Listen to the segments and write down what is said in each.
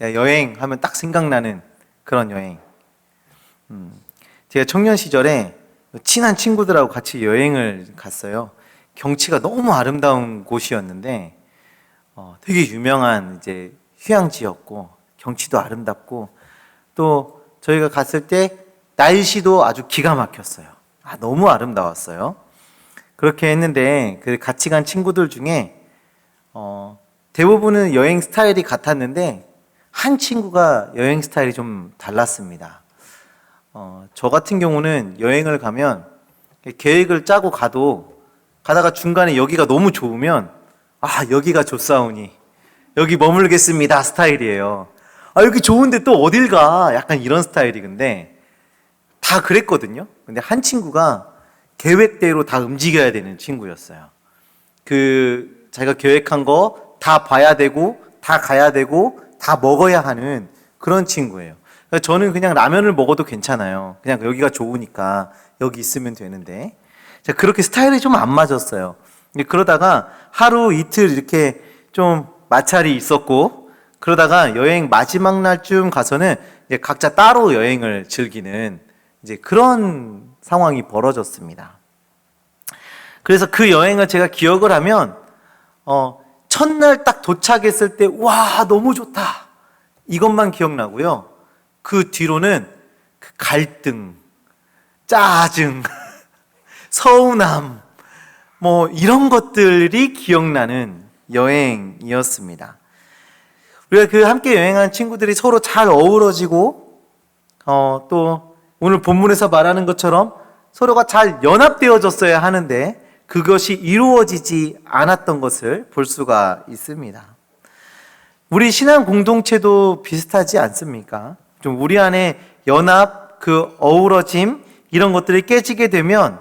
여행하면 딱 생각나는 그런 여행. 제가 청년 시절에 친한 친구들하고 같이 여행을 갔어요. 경치가 너무 아름다운 곳이었는데 되게 유명한 이제 휴양지였고 경치도 아름답고 또 저희가 갔을 때 날씨도 아주 기가 막혔어요. 너무 아름다웠어요. 그렇게 했는데 그 같이 간 친구들 중에 대부분은 여행 스타일이 같았는데 한 친구가 여행 스타일이 좀 달랐습니다. 저 같은 경우는 여행을 가면 계획을 짜고 가다가 중간에 여기가 너무 좋으면 여기가 좋사오니 여기 머물겠습니다 스타일이에요. 여기 좋은데 또 어딜 가? 약간 이런 스타일이. 근데 다 그랬거든요. 근데 한 친구가 계획대로 다 움직여야 되는 친구였어요. 자기가 계획한 거 다 봐야 되고 다 가야 되고 다 먹어야 하는 그런 친구예요. 저는 그냥 라면을 먹어도 괜찮아요. 그냥 여기가 좋으니까 여기 있으면 되는데 그렇게 스타일이 좀 안 맞았어요. 그러다가 하루 이틀 이렇게 좀 마찰이 있었고 그러다가 여행 마지막 날쯤 가서는 이제 각자 따로 여행을 즐기는 이제 그런 상황이 벌어졌습니다. 그래서 그 여행을 제가 기억을 하면 첫날 딱 도착했을 때 와 너무 좋다 이것만 기억나고요. 그 뒤로는 그 갈등, 짜증, 서운함 이런 것들이 기억나는 여행이었습니다. 우리가 그 함께 여행한 친구들이 서로 잘 어우러지고 또 오늘 본문에서 말하는 것처럼 서로가 잘 연합되어졌어야 하는데 그것이 이루어지지 않았던 것을 볼 수가 있습니다. 우리 신앙 공동체도 비슷하지 않습니까? 좀 우리 안에 연합, 그 어우러짐 이런 것들이 깨지게 되면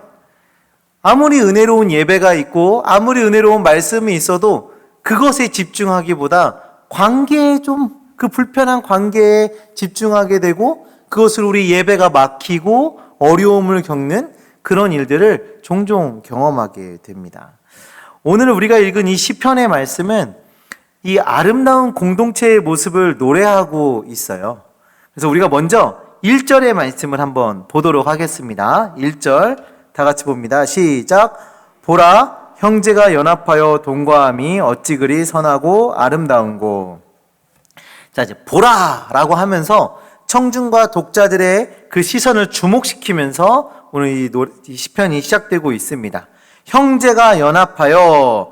아무리 은혜로운 예배가 있고 아무리 은혜로운 말씀이 있어도 그것에 집중하기보다 관계에 그 불편한 관계에 집중하게 되고 그것을 우리 예배가 막히고 어려움을 겪는 그런 일들을 종종 경험하게 됩니다. 오늘 우리가 읽은 이 시편의 말씀은 이 아름다운 공동체의 모습을 노래하고 있어요. 그래서 우리가 먼저 1절의 말씀을 한번 보도록 하겠습니다. 1절 다 같이 봅니다. 시작. 보라, 형제가 연합하여 동거함이 어찌 그리 선하고 아름다운고. 자, 이제 보라라고 하면서 청중과 독자들의 그 시선을 주목시키면서 오늘 이 시편이 시작되고 있습니다. 형제가 연합하여,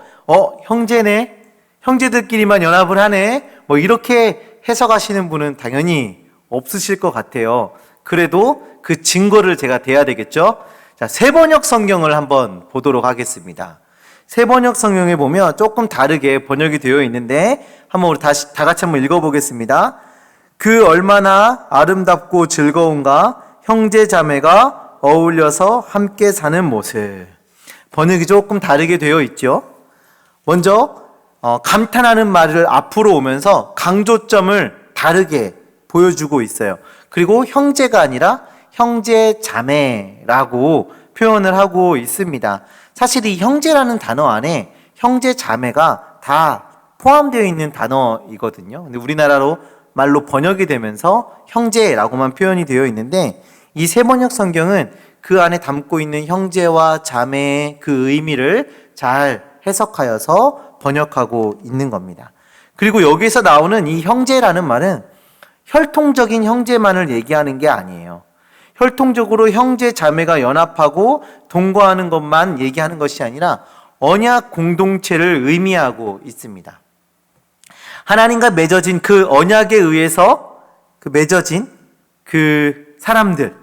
형제네? 형제들끼리만 연합을 하네? 이렇게 해석하시는 분은 당연히 없으실 것 같아요. 그래도 그 증거를 제가 대야 되겠죠? 자, 세번역 성경을 한번 보도록 하겠습니다. 세번역 성경에 보면 조금 다르게 번역이 되어 있는데 한번 우리 다 같이 한번 읽어보겠습니다. 그 얼마나 아름답고 즐거운가 형제 자매가 어울려서 함께 사는 모습. 번역이 조금 다르게 되어 있죠. 먼저 감탄하는 말을 앞으로 오면서 강조점을 다르게 보여주고 있어요. 그리고 형제가 아니라 형제 자매라고 표현을 하고 있습니다. 사실 이 형제라는 단어 안에 형제 자매가 다 포함되어 있는 단어이거든요. 근데 우리나라로 말로 번역이 되면서 형제라고만 표현이 되어 있는데 이 세번역 성경은 그 안에 담고 있는 형제와 자매의 그 의미를 잘 해석하여서 번역하고 있는 겁니다. 그리고 여기서 나오는 이 형제라는 말은 혈통적인 형제만을 얘기하는 게 아니에요. 혈통적으로 형제 자매가 연합하고 동거하는 것만 얘기하는 것이 아니라 언약 공동체를 의미하고 있습니다. 하나님과 맺어진 그 언약에 의해서 맺어진 그 사람들,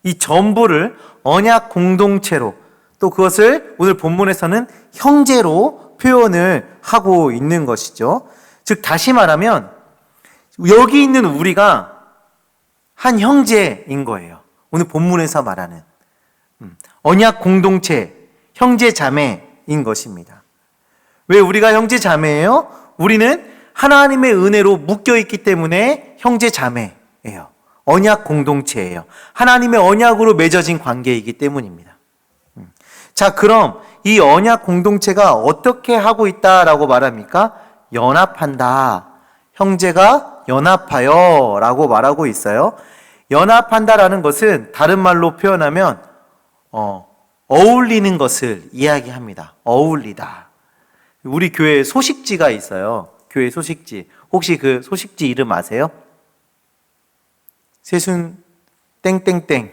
이 전부를 언약 공동체로 또 그것을 오늘 본문에서는 형제로 표현을 하고 있는 것이죠. 즉 다시 말하면 여기 있는 우리가 한 형제인 거예요. 오늘 본문에서 말하는 언약 공동체, 형제 자매인 것입니다. 왜 우리가 형제 자매예요? 우리는 하나님의 은혜로 묶여있기 때문에 형제 자매예요. 언약 공동체예요. 하나님의 언약으로 맺어진 관계이기 때문입니다. 자, 그럼 이 언약 공동체가 어떻게 하고 있다라고 말합니까? 연합한다. 형제가 연합하여 라고 말하고 있어요. 연합한다라는 것은 다른 말로 표현하면 어울리는 것을 이야기합니다. 어울리다. 우리 교회에 소식지가 있어요. 교회 소식지. 혹시 그 소식지 이름 아세요? 세순 땡땡땡.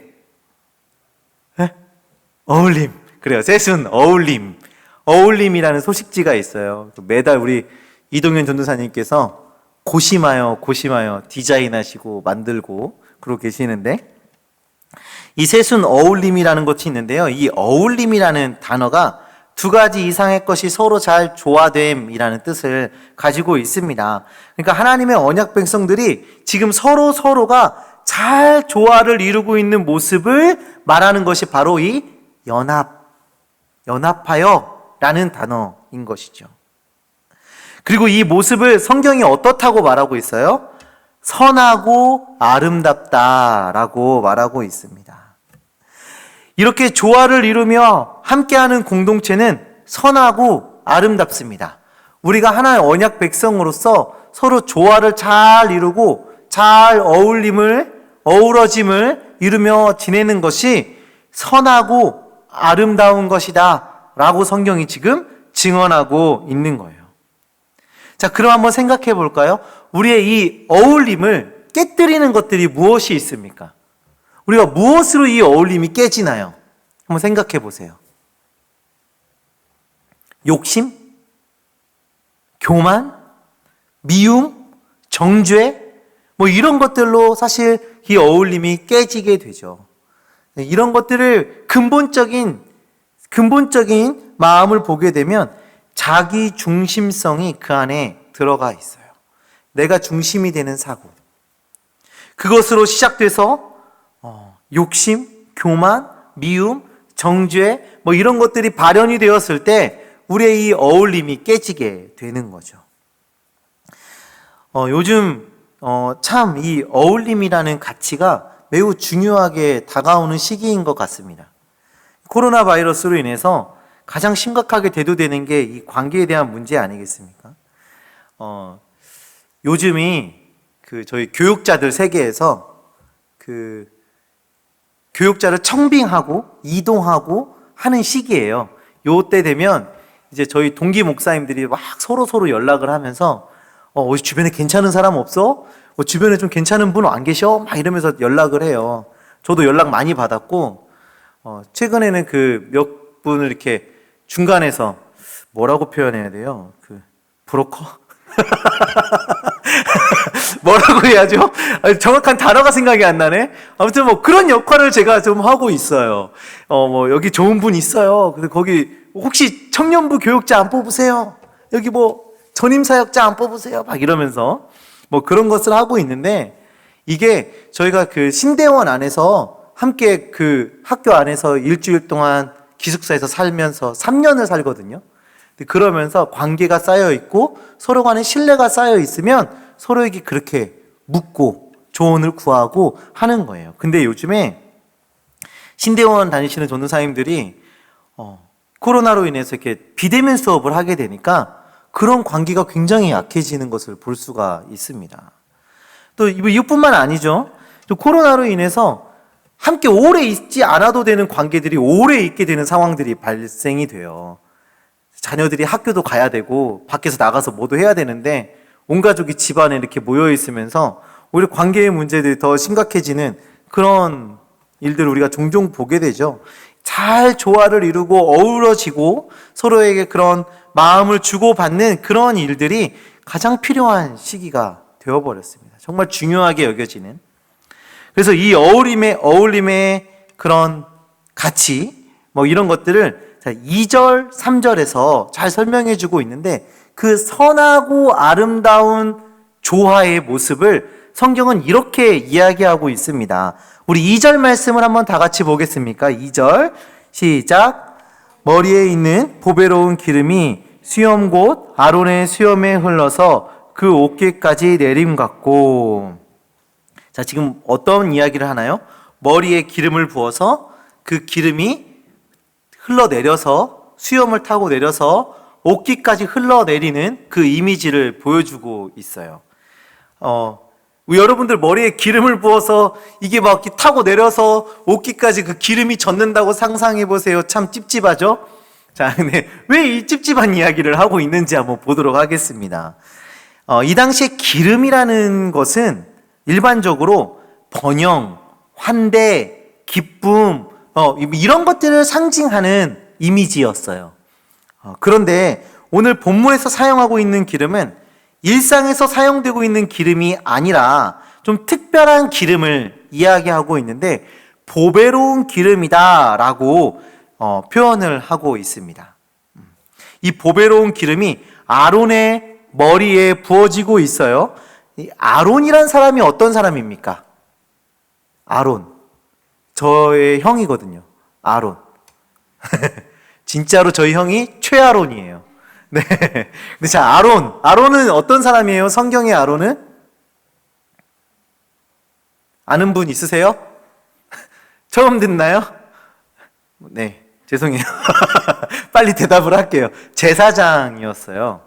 에? 어울림. 그래요. 세순 어울림. 어울림이라는 소식지가 있어요. 매달 우리 이동현 전도사님께서 고심하여 디자인하시고 만들고 그러고 계시는데, 이 세순 어울림이라는 것이 있는데요. 이 어울림이라는 단어가 두 가지 이상의 것이 서로 잘 조화됨이라는 뜻을 가지고 있습니다. 그러니까 하나님의 언약 백성들이 지금 서로가 잘 조화를 이루고 있는 모습을 말하는 것이 바로 이 연합하여 라는 단어인 것이죠. 그리고 이 모습을 성경이 어떻다고 말하고 있어요? 선하고 아름답다라고 말하고 있습니다. 이렇게 조화를 이루며 함께하는 공동체는 선하고 아름답습니다. 우리가 하나의 언약 백성으로서 서로 조화를 잘 이루고 잘 어우러짐을 이루며 지내는 것이 선하고 아름다운 것이다 라고 성경이 지금 증언하고 있는 거예요. 자, 그럼 한번 생각해 볼까요? 우리의 이 어울림을 깨뜨리는 것들이 무엇이 있습니까? 우리가 무엇으로 이 어울림이 깨지나요? 한번 생각해 보세요. 욕심? 교만? 미움? 정죄? 뭐 이런 것들로 사실 이 어울림이 깨지게 되죠. 이런 것들을 근본적인 마음을 보게 되면 자기 중심성이 그 안에 들어가 있어요. 내가 중심이 되는 사고. 그것으로 시작돼서 욕심, 교만, 미움, 정죄 뭐 이런 것들이 발현이 되었을 때 우리의 이 어울림이 깨지게 되는 거죠. 요즘 참 이 어울림이라는 가치가 매우 중요하게 다가오는 시기인 것 같습니다. 코로나 바이러스로 인해서 가장 심각하게 대두되는 게 이 관계에 대한 문제 아니겠습니까? 요즘이 저희 교육자들 세계에서 교육자를 청빙하고 이동하고 하는 시기예요. 요때 되면 이제 저희 동기 목사님들이 막 서로 연락을 하면서 주변에 괜찮은 사람 없어? 주변에 좀 괜찮은 분 안 계셔? 막 이러면서 연락을 해요. 저도 연락 많이 받았고 최근에는 몇 분을 이렇게 중간에서 뭐라고 표현해야 돼요? 브로커? 뭐라고 해야죠? 정확한 단어가 생각이 안 나네. 아무튼 뭐 그런 역할을 제가 좀 하고 있어요. 뭐 여기 좋은 분 있어요. 근데 거기 혹시 청년부 교육자 안 뽑으세요? 여기 뭐 전임 사역자 안 뽑으세요? 막 이러면서 뭐 그런 것을 하고 있는데, 이게 저희가 신대원 안에서 함께 학교 안에서 일주일 동안 기숙사에서 살면서 3년을 살거든요. 그러면서 관계가 쌓여 있고 서로 간에 신뢰가 쌓여 있으면 서로에게 그렇게 묻고 조언을 구하고 하는 거예요. 근데 요즘에 신대원 다니시는 전도사님들이 코로나로 인해서 이렇게 비대면 수업을 하게 되니까 그런 관계가 굉장히 약해지는 것을 볼 수가 있습니다. 또 이뿐만 아니죠. 또 코로나로 인해서 함께 오래 있지 않아도 되는 관계들이 오래 있게 되는 상황들이 발생이 돼요. 자녀들이 학교도 가야 되고 밖에서 나가서 뭐도 해야 되는데 온 가족이 집안에 이렇게 모여 있으면서 오히려 관계의 문제들이 더 심각해지는 그런 일들을 우리가 종종 보게 되죠. 잘 조화를 이루고 어우러지고 서로에게 그런 마음을 주고받는 그런 일들이 가장 필요한 시기가 되어버렸습니다. 정말 중요하게 여겨지는. 그래서 이 어울림의 그런 가치, 뭐 이런 것들을 2절, 3절에서 잘 설명해 주고 있는데, 그 선하고 아름다운 조화의 모습을 성경은 이렇게 이야기하고 있습니다. 우리 2절 말씀을 한번 다 같이 보겠습니까? 2절 시작. 머리에 있는 보배로운 기름이 수염 곧 아론의 수염에 흘러서 그 어깨까지 내림 같고. 자, 지금 어떤 이야기를 하나요? 머리에 기름을 부어서 그 기름이 흘러내려서 수염을 타고 내려서 어깨까지 흘러내리는 그 이미지를 보여주고 있어요. 여러분들 머리에 기름을 부어서 이게 막 이렇게 타고 내려서 옷깃까지 그 기름이 젖는다고 상상해 보세요. 참 찝찝하죠? 자, 근데 왜 이 찝찝한 이야기를 하고 있는지 한번 보도록 하겠습니다. 이 당시에 기름이라는 것은 일반적으로 번영, 환대, 기쁨, 이런 것들을 상징하는 이미지였어요. 그런데 오늘 본문에서 사용하고 있는 기름은 일상에서 사용되고 있는 기름이 아니라 좀 특별한 기름을 이야기하고 있는데 보배로운 기름이다라고 표현을 하고 있습니다. 이 보배로운 기름이 아론의 머리에 부어지고 있어요. 이 아론이란 사람이 어떤 사람입니까? 아론. 저의 형이거든요. 아론. 진짜로 저희 형이 최아론이에요. 네. 근데 자, 아론은 어떤 사람이에요? 성경의 아론은? 아는 분 있으세요? 처음 듣나요? 네. 죄송해요. 빨리 대답을 할게요. 제사장이었어요.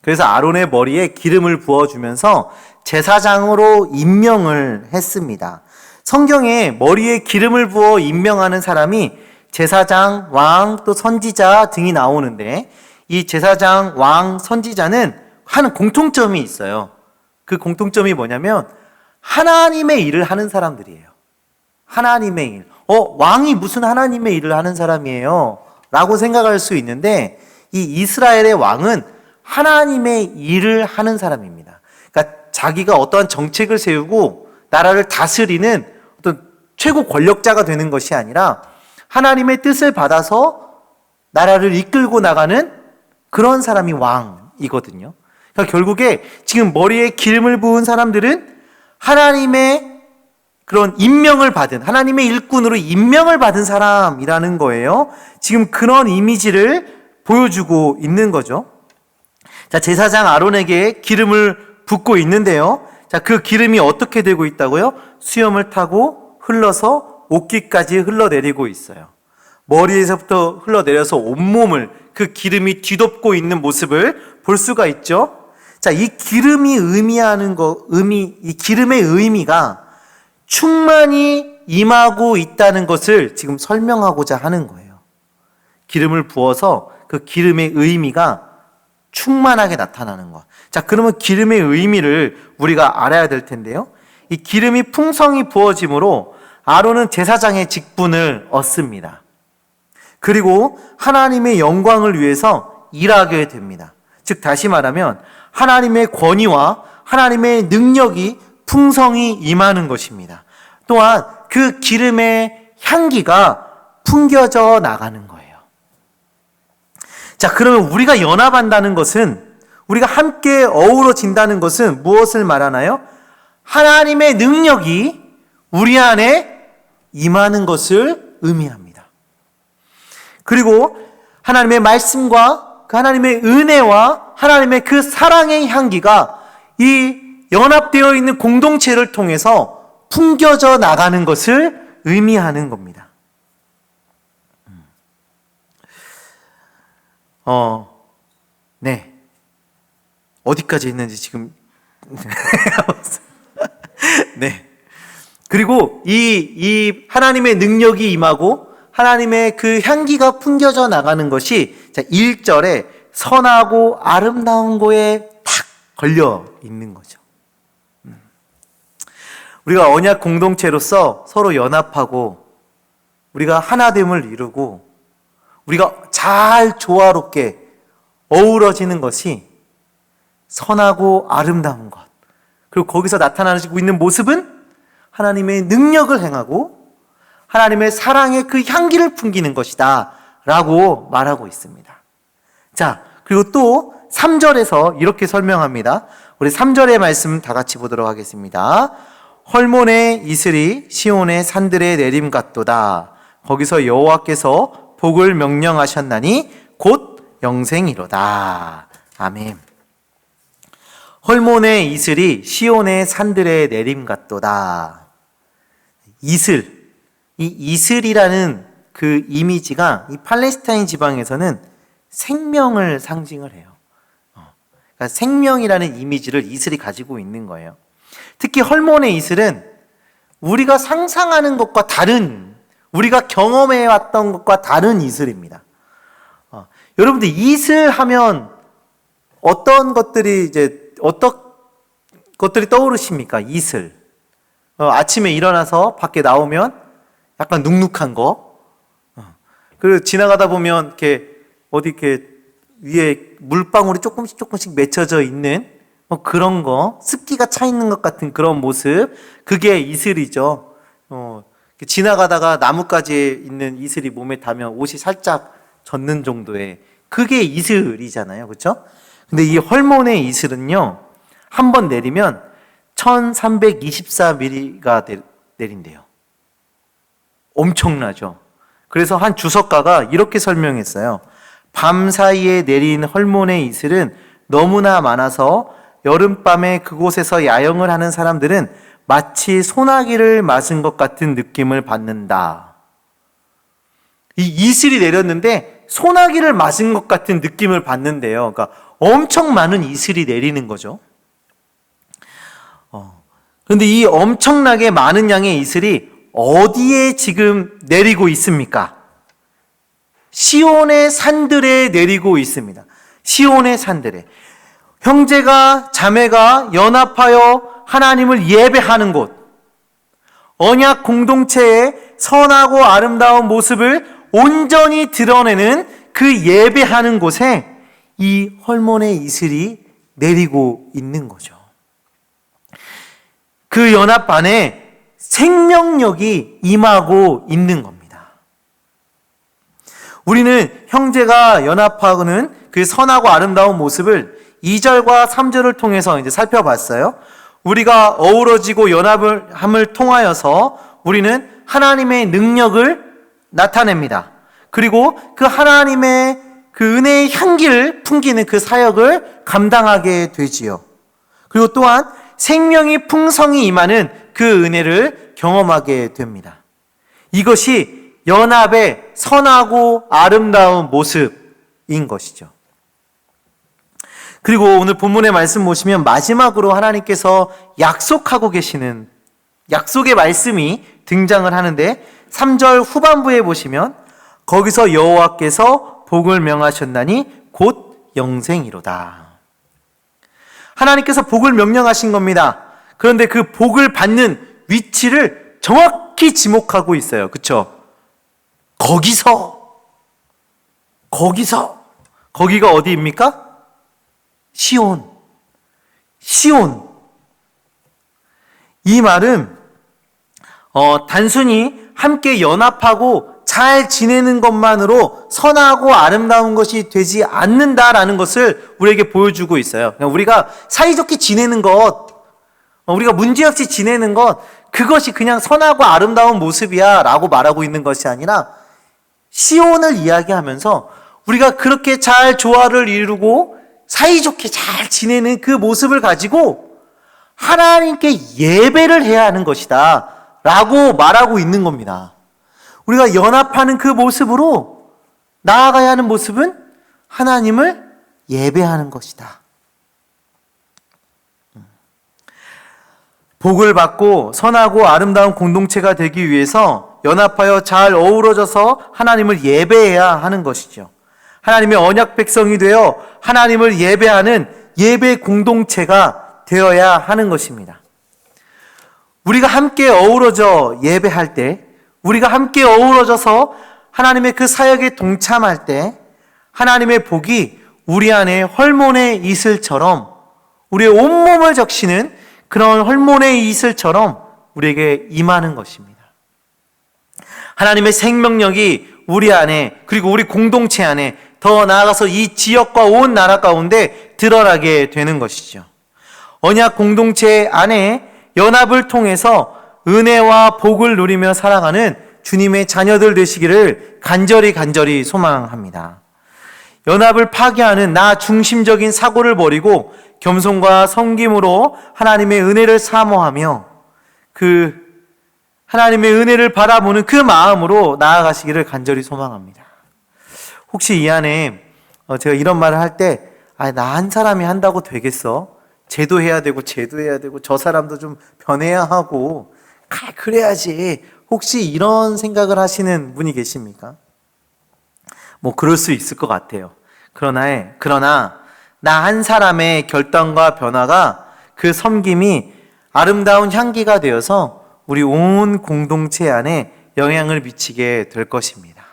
그래서 아론의 머리에 기름을 부어주면서 제사장으로 임명을 했습니다. 성경에 머리에 기름을 부어 임명하는 사람이 제사장, 왕, 또 선지자 등이 나오는데 이 제사장, 왕, 선지자는 하는 공통점이 있어요. 그 공통점이 뭐냐면 하나님의 일을 하는 사람들이에요. 하나님의 일. 왕이 무슨 하나님의 일을 하는 사람이에요? 라고 생각할 수 있는데 이 이스라엘의 왕은 하나님의 일을 하는 사람입니다. 그러니까 자기가 어떠한 정책을 세우고 나라를 다스리는 어떤 최고 권력자가 되는 것이 아니라 하나님의 뜻을 받아서 나라를 이끌고 나가는 그런 사람이 왕이거든요. 그러니까 결국에 지금 머리에 기름을 부은 사람들은 하나님의 그런 임명을 받은, 하나님의 일꾼으로 임명을 받은 사람이라는 거예요. 지금 그런 이미지를 보여주고 있는 거죠. 자, 제사장 아론에게 기름을 붓고 있는데요. 자, 그 기름이 어떻게 되고 있다고요? 수염을 타고 흘러서 옷깃까지 흘러내리고 있어요. 머리에서부터 흘러내려서 온몸을 그 기름이 뒤덮고 있는 모습을 볼 수가 있죠. 자, 이 기름이 이 기름의 의미가 충만히 임하고 있다는 것을 지금 설명하고자 하는 거예요. 기름을 부어서 그 기름의 의미가 충만하게 나타나는 것. 자, 그러면 기름의 의미를 우리가 알아야 될 텐데요. 이 기름이 풍성히 부어짐으로 아론은 제사장의 직분을 얻습니다. 그리고 하나님의 영광을 위해서 일하게 됩니다. 즉 다시 말하면 하나님의 권위와 하나님의 능력이 풍성히 임하는 것입니다. 또한 그 기름의 향기가 풍겨져 나가는 거예요. 자, 그러면 우리가 연합한다는 것은, 우리가 함께 어우러진다는 것은 무엇을 말하나요? 하나님의 능력이 우리 안에 임하는 것을 의미합니다. 그리고 하나님의 말씀과 그 하나님의 은혜와 하나님의 그 사랑의 향기가 이 연합되어 있는 공동체를 통해서 풍겨져 나가는 것을 의미하는 겁니다. 네. 어디까지 했는지 지금. 네. 그리고 이 하나님의 능력이 임하고 하나님의 그 향기가 풍겨져 나가는 것이 1절에 선하고 아름다운 거에 탁 걸려 있는 거죠. 우리가 언약 공동체로서 서로 연합하고 우리가 하나됨을 이루고 우리가 잘 조화롭게 어우러지는 것이 선하고 아름다운 것. 그리고 거기서 나타나고 있는 모습은 하나님의 능력을 행하고 하나님의 사랑의 그 향기를 풍기는 것이다 라고 말하고 있습니다. 자, 그리고 또 3절에서 이렇게 설명합니다. 우리 3절의 말씀 다 같이 보도록 하겠습니다. 헐몬의 이슬이 시온의 산들에 내림 같도다. 거기서 여호와께서 복을 명령하셨나니 곧 영생이로다. 아멘. 헐몬의 이슬이 시온의 산들에 내림 같도다. 이슬, 이 이슬이라는 그 이미지가 이 팔레스타인 지방에서는 생명을 상징을 해요. 그러니까 생명이라는 이미지를 이슬이 가지고 있는 거예요. 특히 헐몬의 이슬은 우리가 상상하는 것과 다른, 우리가 경험해왔던 것과 다른 이슬입니다. 여러분들 이슬 하면 어떤 것들이 떠오르십니까? 이슬. 아침에 일어나서 밖에 나오면 약간 눅눅한 거. 그리고 지나가다 보면 이렇게 위에 물방울이 조금씩 맺혀져 있는 그런 거, 습기가 차 있는 것 같은 그런 모습, 그게 이슬이죠. 지나가다가 나뭇가지에 있는 이슬이 몸에 닿으면 옷이 살짝 젖는 정도의, 그게 이슬이잖아요. 그렇죠? 근데 이 헐몬의 이슬은요, 한 번 내리면 1324ml가 내린대요. 엄청나죠? 그래서 한 주석가가 이렇게 설명했어요. 밤 사이에 내린 헐몬의 이슬은 너무나 많아서 여름밤에 그곳에서 야영을 하는 사람들은 마치 소나기를 맞은 것 같은 느낌을 받는다. 이 이슬이 내렸는데 소나기를 맞은 것 같은 느낌을 받는데요. 그러니까 엄청 많은 이슬이 내리는 거죠. 그런데 이 엄청나게 많은 양의 이슬이 어디에 지금 내리고 있습니까? 시온의 산들에 내리고 있습니다. 시온의 산들에. 형제가 자매가 연합하여 하나님을 예배하는 곳, 언약 공동체의 선하고 아름다운 모습을 온전히 드러내는 그 예배하는 곳에 이 헐몬의 이슬이 내리고 있는 거죠. 그 연합 안에 생명력이 임하고 있는 겁니다. 우리는 형제가 연합하는 그 선하고 아름다운 모습을 2절과 3절을 통해서 이제 살펴봤어요. 우리가 어우러지고 연합함을 통하여서 우리는 하나님의 능력을 나타냅니다. 그리고 그 하나님의 그 은혜의 향기를 풍기는 그 사역을 감당하게 되지요. 그리고 또한 생명이 풍성히 임하는 그 은혜를 경험하게 됩니다. 이것이 연합의 선하고 아름다운 모습인 것이죠. 그리고 오늘 본문의 말씀 보시면 마지막으로 하나님께서 약속하고 계시는 약속의 말씀이 등장을 하는데 3절 후반부에 보시면 거기서 여호와께서 복을 명하셨나니 곧 영생이로다. 하나님께서 복을 명령하신 겁니다. 그런데 그 복을 받는 위치를 정확히 지목하고 있어요. 그렇죠? 거기가 어디입니까? 시온. 이 말은 단순히 함께 연합하고 잘 지내는 것만으로 선하고 아름다운 것이 되지 않는다라는 것을 우리에게 보여주고 있어요. 우리가 사이좋게 지내는 것, 우리가 문제없이 지내는 것, 그것이 그냥 선하고 아름다운 모습이야 라고 말하고 있는 것이 아니라 시온을 이야기하면서 우리가 그렇게 잘 조화를 이루고 사이좋게 잘 지내는 그 모습을 가지고 하나님께 예배를 해야 하는 것이다 라고 말하고 있는 겁니다. 우리가 연합하는 그 모습으로 나아가야 하는 모습은 하나님을 예배하는 것이다. 복을 받고 선하고 아름다운 공동체가 되기 위해서 연합하여 잘 어우러져서 하나님을 예배해야 하는 것이죠. 하나님의 언약 백성이 되어 하나님을 예배하는 예배 공동체가 되어야 하는 것입니다. 우리가 함께 어우러져 예배할 때, 우리가 함께 어우러져서 하나님의 그 사역에 동참할 때 하나님의 복이 우리 안에 헐몬의 이슬처럼 우리의 온몸을 적시는 그런 헐몬의 이슬처럼 우리에게 임하는 것입니다. 하나님의 생명력이 우리 안에 그리고 우리 공동체 안에 더 나아가서 이 지역과 온 나라 가운데 드러나게 되는 것이죠. 언약 공동체 안에 연합을 통해서 은혜와 복을 누리며 살아가는 주님의 자녀들 되시기를 간절히 소망합니다. 연합을 파괴하는 나 중심적인 사고를 버리고 겸손과 섬김으로 하나님의 은혜를 사모하며 그 하나님의 은혜를 바라보는 그 마음으로 나아가시기를 간절히 소망합니다. 혹시 이 안에 제가 이런 말을 할 때 나 한 사람이 한다고 되겠어? 쟤도 해야 되고 쟤도 해야 되고 저 사람도 좀 변해야 하고 그래야지. 혹시 이런 생각을 하시는 분이 계십니까? 뭐 그럴 수 있을 것 같아요. 그러나 나 한 사람의 결단과 변화가 그 섬김이 아름다운 향기가 되어서 우리 온 공동체 안에 영향을 미치게 될 것입니다.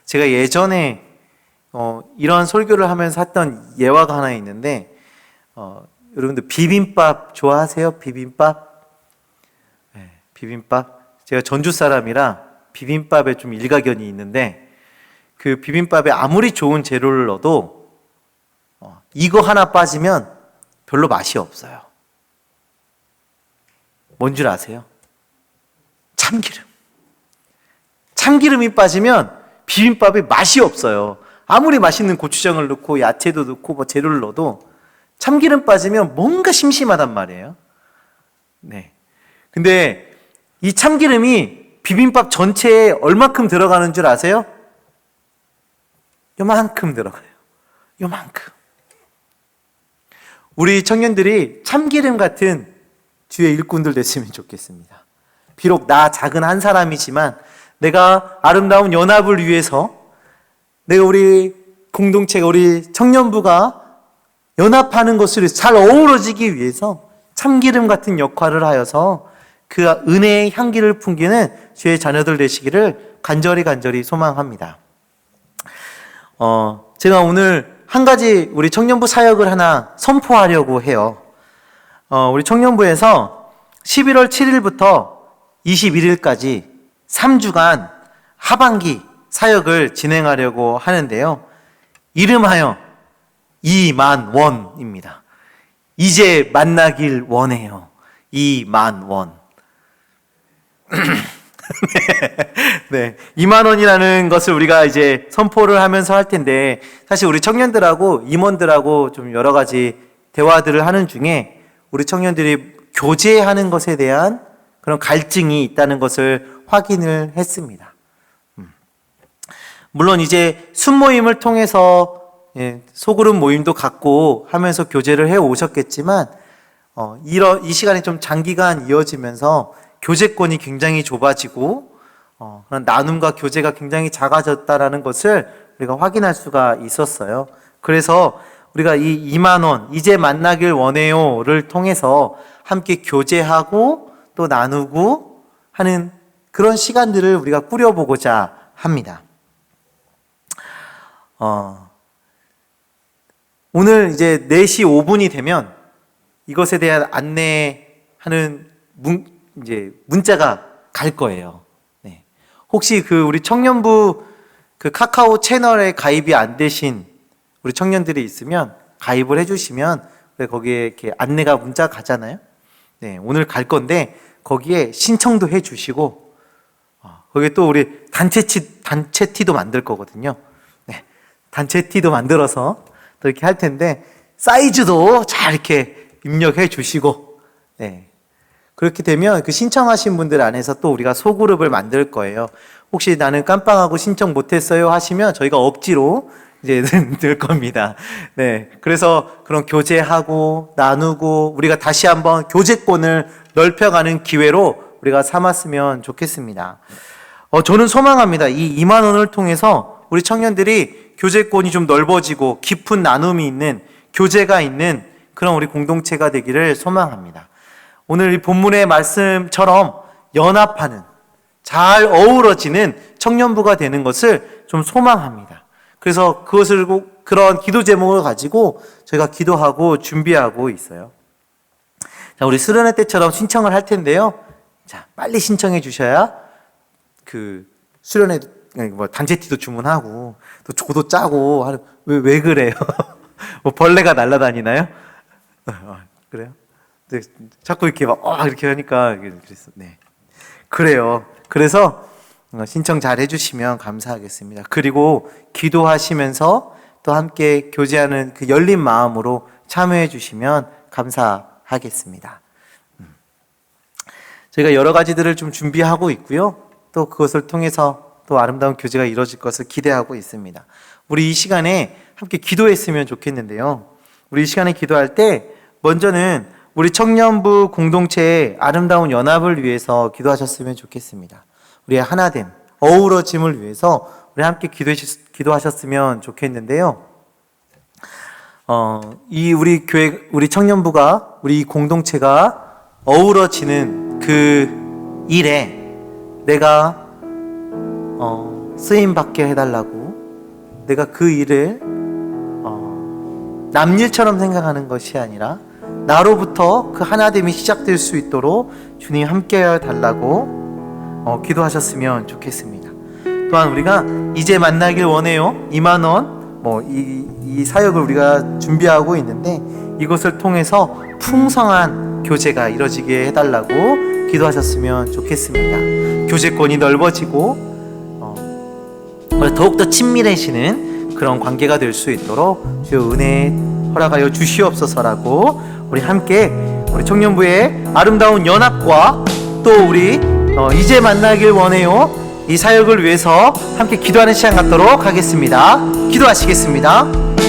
제가 예전에 이런 설교를 하면서 했던 예화가 하나 있는데 여러분들 비빔밥 좋아하세요? 비빔밥? 네, 비빔밥. 제가 전주 사람이라 비빔밥에 좀 일가견이 있는데 그 비빔밥에 아무리 좋은 재료를 넣어도 이거 하나 빠지면 별로 맛이 없어요. 뭔 줄 아세요? 참기름. 참기름이 빠지면 비빔밥에 맛이 없어요. 아무리 맛있는 고추장을 넣고 야채도 넣고 뭐 재료를 넣어도 참기름 빠지면 뭔가 심심하단 말이에요. 네. 근데 이 참기름이 비빔밥 전체에 얼마큼 들어가는 줄 아세요? 요만큼 들어가요. 요만큼. 우리 청년들이 참기름 같은 주의 일꾼들 됐으면 좋겠습니다. 비록 나 작은 한 사람이지만 내가 아름다운 연합을 위해서 내가 우리 공동체가 우리 청년부가 연합하는 것을 잘 어우러지기 위해서 참기름 같은 역할을 하여서 그 은혜의 향기를 풍기는 주의 자녀들 되시기를 간절히 소망합니다. 제가 오늘 한 가지 우리 청년부 사역을 하나 선포하려고 해요. 우리 청년부에서 11월 7일부터 21일까지 3주간 하반기 사역을 진행하려고 하는데요. 이름하여 2만원입니다. 이제 만나길 원해요. 2만원. 네, 2만 원이라는 것을 우리가 이제 선포를 하면서 할 텐데, 사실 우리 청년들하고 임원들하고 좀 여러 가지 대화들을 하는 중에 우리 청년들이 교제하는 것에 대한 그런 갈증이 있다는 것을 확인을 했습니다. 물론 이제 순모임을 통해서 소그룹 모임도 갖고 하면서 교제를 해 오셨겠지만, 이 시간이 좀 장기간 이어지면서 교제권이 굉장히 좁아지고 그런 나눔과 교제가 굉장히 작아졌다라는 것을 우리가 확인할 수가 있었어요. 그래서 우리가 이 2만 원 이제 만나길 원해요를 통해서 함께 교제하고 또 나누고 하는 그런 시간들을 우리가 꾸려보고자 합니다. 오늘 이제 4시 5분이 되면 이것에 대한 안내하는 문자가 갈 거예요. 네. 혹시 우리 청년부 카카오 채널에 가입이 안 되신 우리 청년들이 있으면 가입을 해주시면 거기에 이렇게 안내가 문자 가잖아요. 네, 오늘 갈 건데 거기에 신청도 해주시고 거기에 또 우리 단체티도 만들 거거든요. 네, 단체티도 만들어서 또 이렇게 할 텐데 사이즈도 잘 이렇게 입력해 주시고, 네. 그렇게 되면 그 신청하신 분들 안에서 또 우리가 소그룹을 만들 거예요. 혹시 나는 깜빡하고 신청 못했어요 하시면 저희가 억지로 이제 늘 겁니다. 네. 그래서 그런 교제하고 나누고 우리가 다시 한번 교제권을 넓혀가는 기회로 우리가 삼았으면 좋겠습니다. 저는 소망합니다. 이 2만 원을 통해서 우리 청년들이 교제권이 좀 넓어지고 깊은 나눔이 있는, 교제가 있는 그런 우리 공동체가 되기를 소망합니다. 오늘 이 본문의 말씀처럼 연합하는, 잘 어우러지는 청년부가 되는 것을 좀 소망합니다. 그래서 그런 기도 제목을 가지고 저희가 기도하고 준비하고 있어요. 자, 우리 수련회 때처럼 신청을 할 텐데요. 자, 빨리 신청해 주셔야 수련회 단체티도 주문하고 또 조도 짜고 하는. 왜 그래요? 뭐 벌레가 날아다니나요? 그래요? 네, 자꾸 이렇게 이렇게 하니까 그랬어. 네, 그래요. 그래서 신청 잘 해주시면 감사하겠습니다. 그리고 기도하시면서 또 함께 교제하는 그 열린 마음으로 참여해 주시면 감사하겠습니다. 저희가 여러 가지들을 좀 준비하고 있고요. 또 그것을 통해서 또 아름다운 교제가 이루어질 것을 기대하고 있습니다. 우리 이 시간에 함께 기도했으면 좋겠는데요. 우리 이 시간에 기도할 때 먼저는 우리 청년부 공동체의 아름다운 연합을 위해서 기도하셨으면 좋겠습니다. 우리의 하나됨, 어우러짐을 위해서 우리 함께 기도하셨으면 좋겠는데요. 이 우리 교회, 우리 청년부가, 우리 공동체가 어우러지는 그 일에 내가 쓰임 받게 해달라고, 내가 그 일을 남일처럼 생각하는 것이 아니라 나로부터 그 하나됨이 시작될 수 있도록 주님 함께 해달라고 기도하셨으면 좋겠습니다. 또한 우리가 이제 만나길 원해요. 2만 원 이 사역을 우리가 준비하고 있는데 이것을 통해서 풍성한 교제가 이루어지게 해달라고 기도하셨으면 좋겠습니다. 교제권이 넓어지고 더욱더 친밀해지는 그런 관계가 될 수 있도록 주여 은혜 허락하여 주시옵소서라고 우리 함께 우리 청년부의 아름다운 연합과 또 우리 이제 만나길 원해요 이 사역을 위해서 함께 기도하는 시간 갖도록 하겠습니다. 기도하시겠습니다.